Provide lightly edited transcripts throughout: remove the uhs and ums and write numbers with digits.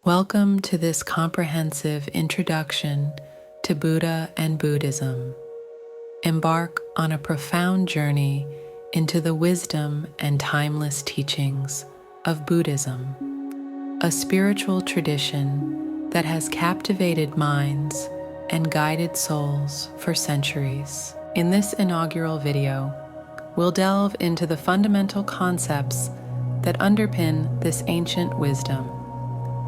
Welcome to this comprehensive introduction to Buddha and Buddhism. Embark on a profound journey into the wisdom and timeless teachings of Buddhism, a spiritual tradition that has captivated minds and guided souls for centuries. In this inaugural video, we'll delve into the fundamental concepts that underpin this ancient wisdom,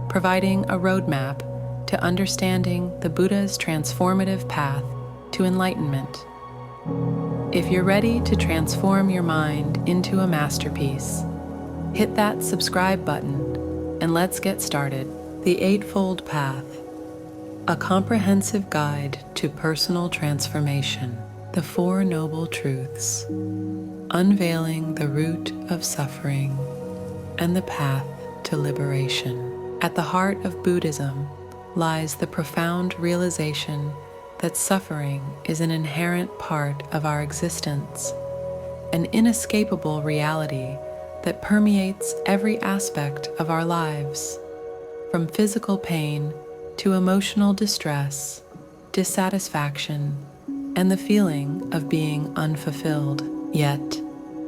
providing a roadmap to understanding the Buddha's transformative path to enlightenment. If you're ready to transform your mind into a masterpiece, hit that subscribe button and let's get started. The Eightfold Path, a comprehensive guide to personal transformation. The Four Noble Truths, unveiling the root of suffering and the path to liberation. At the heart of Buddhism lies the profound realization that suffering is an inherent part of our existence, an inescapable reality that permeates every aspect of our lives, from physical pain to emotional distress, dissatisfaction, and the feeling of being unfulfilled. Yet,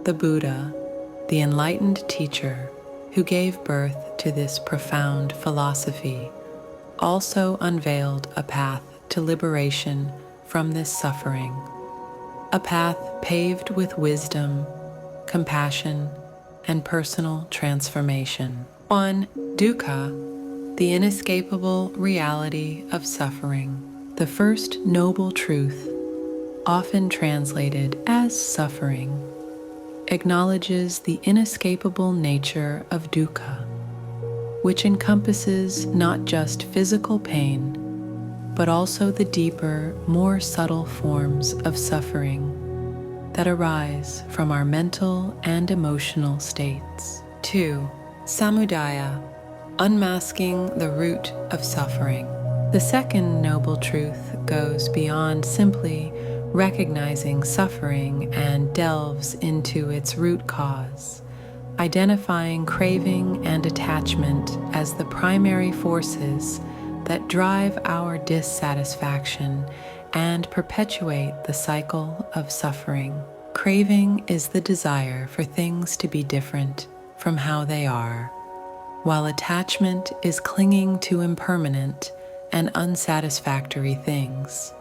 the Buddha, the enlightened teacher who gave birth to this profound philosophy, also unveiled a path to liberation from this suffering, a path paved with wisdom, compassion, and personal transformation. 1. Dukkha, the inescapable reality of suffering. The first noble truth, often translated as suffering, acknowledges the inescapable nature of dukkha, which encompasses not just physical pain, but also the deeper, more subtle forms of suffering that arise from our mental and emotional states. 2. Samudaya, unmasking the root of suffering. The second noble truth goes beyond simply recognizing suffering and delves into its root cause, identifying craving and attachment as the primary forces that drive our dissatisfaction and perpetuate the cycle of suffering. Craving is the desire for things to be different from how they are, while attachment is clinging to impermanent and unsatisfactory things,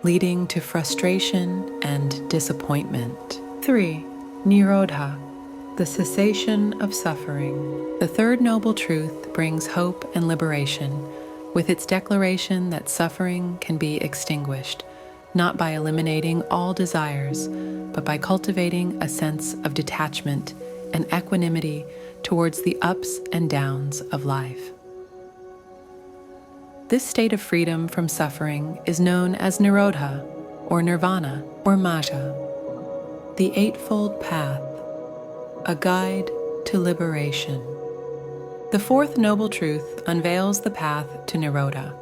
leading to frustration and disappointment. 3. Nirodha, the cessation of suffering. The third noble truth brings hope and liberation with its declaration that suffering can be extinguished, not by eliminating all desires, but by cultivating a sense of detachment and equanimity towards the ups and downs of life. This state of freedom from suffering is known as Nirodha, or Nirvana, or Moksha. The Eightfold Path, a guide to liberation. The fourth noble truth unveils the path to Nirodha,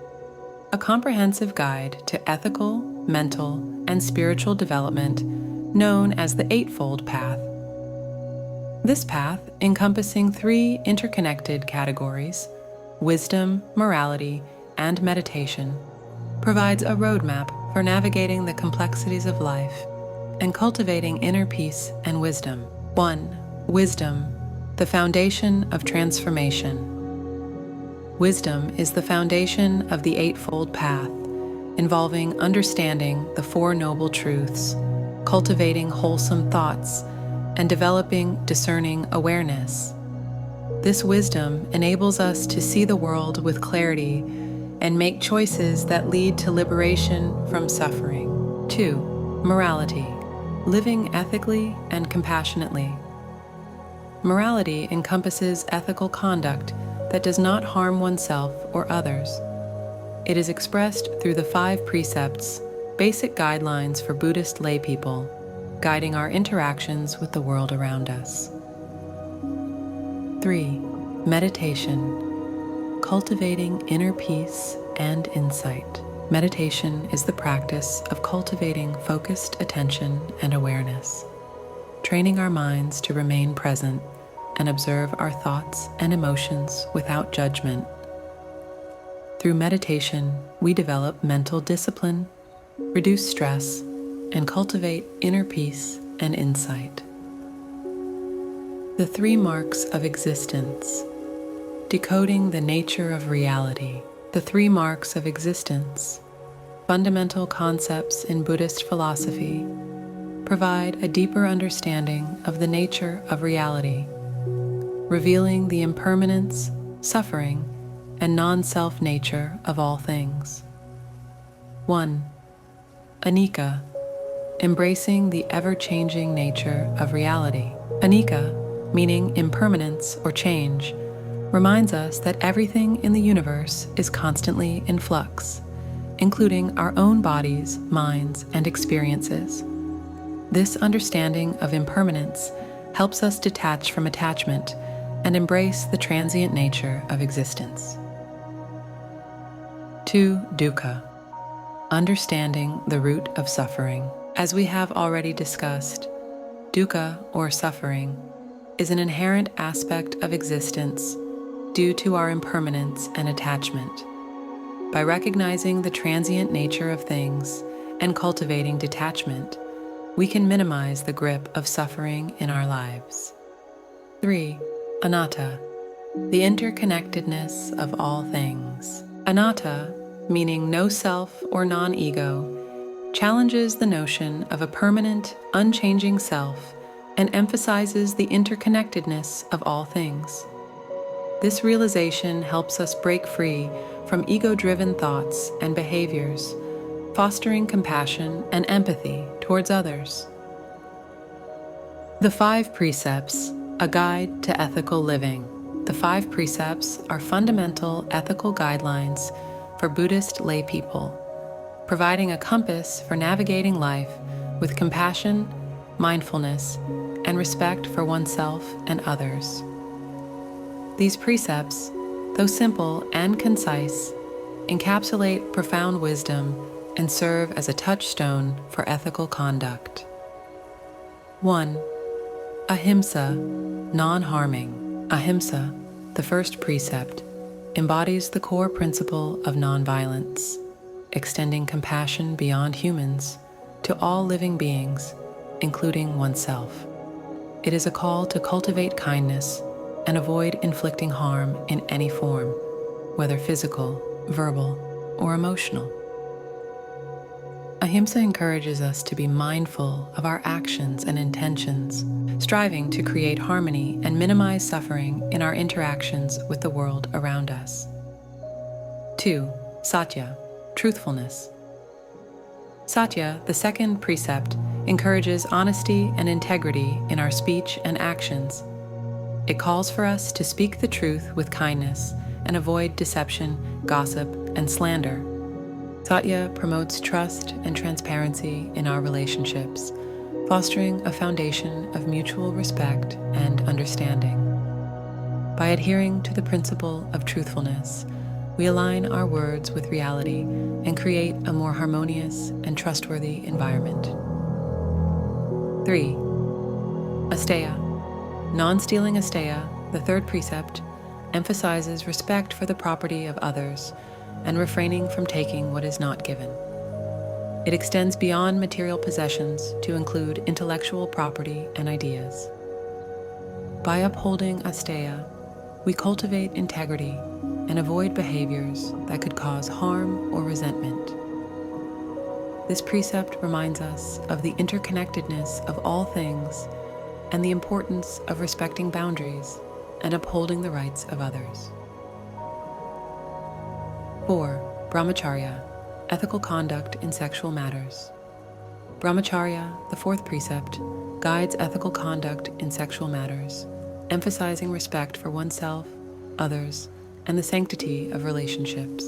a comprehensive guide to ethical, mental, and spiritual development known as the Eightfold Path. This path, encompassing three interconnected categories, wisdom, morality, and meditation, provides a roadmap for navigating the complexities of life and cultivating inner peace and wisdom. 1. Wisdom, the foundation of transformation. Wisdom is the foundation of the Eightfold Path, involving understanding the Four Noble Truths, cultivating wholesome thoughts, and developing discerning awareness. This wisdom enables us to see the world with clarity and make choices that lead to liberation from suffering. 2. Morality, living ethically and compassionately. Morality encompasses ethical conduct that does not harm oneself or others. It is expressed through the Five Precepts, basic guidelines for Buddhist laypeople, guiding our interactions with the world around us. 3. Meditation, cultivating inner peace and insight. Meditation is the practice of cultivating focused attention and awareness, training our minds to remain present and observe our thoughts and emotions without judgment, Through meditation, we develop mental discipline, reduce stress, and cultivate inner peace and insight. The 3 marks of existence. Decoding the nature of reality. The 3 marks of existence, fundamental concepts in Buddhist philosophy, provide a deeper understanding of the nature of reality, revealing the impermanence, suffering, and non-self nature of all things. 1. Anicca, embracing the ever-changing nature of reality. Anicca, meaning impermanence or change, reminds us that everything in the universe is constantly in flux, including our own bodies, minds, and experiences. This understanding of impermanence helps us detach from attachment and embrace the transient nature of existence. 2. Dukkha, understanding the root of suffering. As we have already discussed, dukkha, or suffering, is an inherent aspect of existence due to our impermanence and attachment. By recognizing the transient nature of things and cultivating detachment, we can minimize the grip of suffering in our lives. 3. Anatta, the interconnectedness of all things. Anatta, meaning no self or non-ego, challenges the notion of a permanent, unchanging self and emphasizes the interconnectedness of all things. This realization helps us break free from ego-driven thoughts and behaviors, fostering compassion and empathy towards others. The 5 Precepts, a guide to ethical living. The 5 Precepts are fundamental ethical guidelines for Buddhist lay people, providing a compass for navigating life with compassion, mindfulness, and respect for oneself and others. These precepts, though simple and concise, encapsulate profound wisdom and serve as a touchstone for ethical conduct. 1. Ahimsa, non-harming. Ahimsa, the first precept, embodies the core principle of nonviolence, extending compassion beyond humans to all living beings, including oneself. It is a call to cultivate kindness and avoid inflicting harm in any form, whether physical, verbal, or emotional. Ahimsa encourages us to be mindful of our actions and intentions, striving to create harmony and minimize suffering in our interactions with the world around us. 2. Satya, truthfulness. Satya, the second precept, encourages honesty and integrity in our speech and actions. It calls for us to speak the truth with kindness and avoid deception, gossip, and slander. Satya promotes trust and transparency in our relationships, fostering a foundation of mutual respect and understanding. By adhering to the principle of truthfulness, we align our words with reality and create a more harmonious and trustworthy environment. 3. Asteya. Non-stealing asteya, the third precept, emphasizes respect for the property of others and refraining from taking what is not given. It extends beyond material possessions to include intellectual property and ideas. By upholding asteya, we cultivate integrity and avoid behaviors that could cause harm or resentment. This precept reminds us of the interconnectedness of all things and the importance of respecting boundaries and upholding the rights of others. 4. Brahmacharya, ethical conduct in sexual matters. Brahmacharya, the fourth precept, guides ethical conduct in sexual matters, emphasizing respect for oneself, others, and the sanctity of relationships.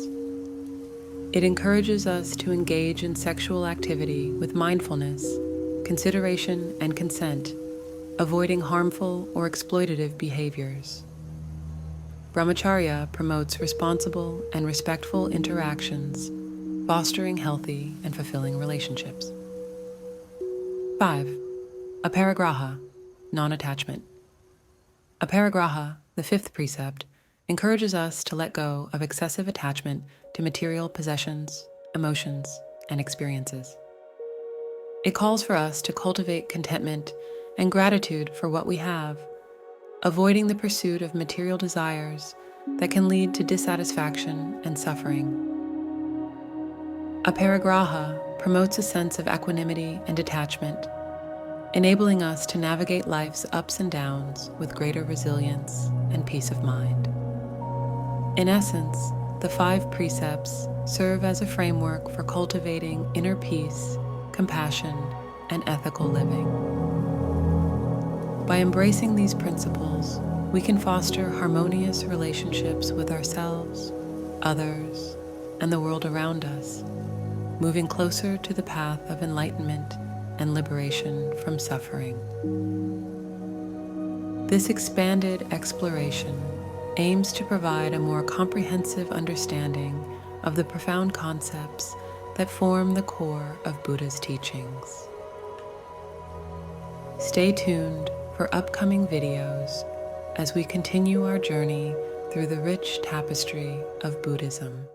It encourages us to engage in sexual activity with mindfulness, consideration, and consent, avoiding harmful or exploitative behaviors. Brahmacharya promotes responsible and respectful interactions, fostering healthy and fulfilling relationships. 5. Aparigraha, non-attachment. Aparigraha, the fifth precept, encourages us to let go of excessive attachment to material possessions, emotions, and experiences. It calls for us to cultivate contentment and gratitude for what we have, avoiding the pursuit of material desires that can lead to dissatisfaction and suffering. Aparigraha promotes a sense of equanimity and detachment, enabling us to navigate life's ups and downs with greater resilience and peace of mind. In essence, the 5 precepts serve as a framework for cultivating inner peace, compassion, and ethical living. By embracing these principles, we can foster harmonious relationships with ourselves, others, and the world around us, moving closer to the path of enlightenment and liberation from suffering. This expanded exploration aims to provide a more comprehensive understanding of the profound concepts that form the core of Buddha's teachings. Stay tuned for upcoming videos as we continue our journey through the rich tapestry of Buddhism.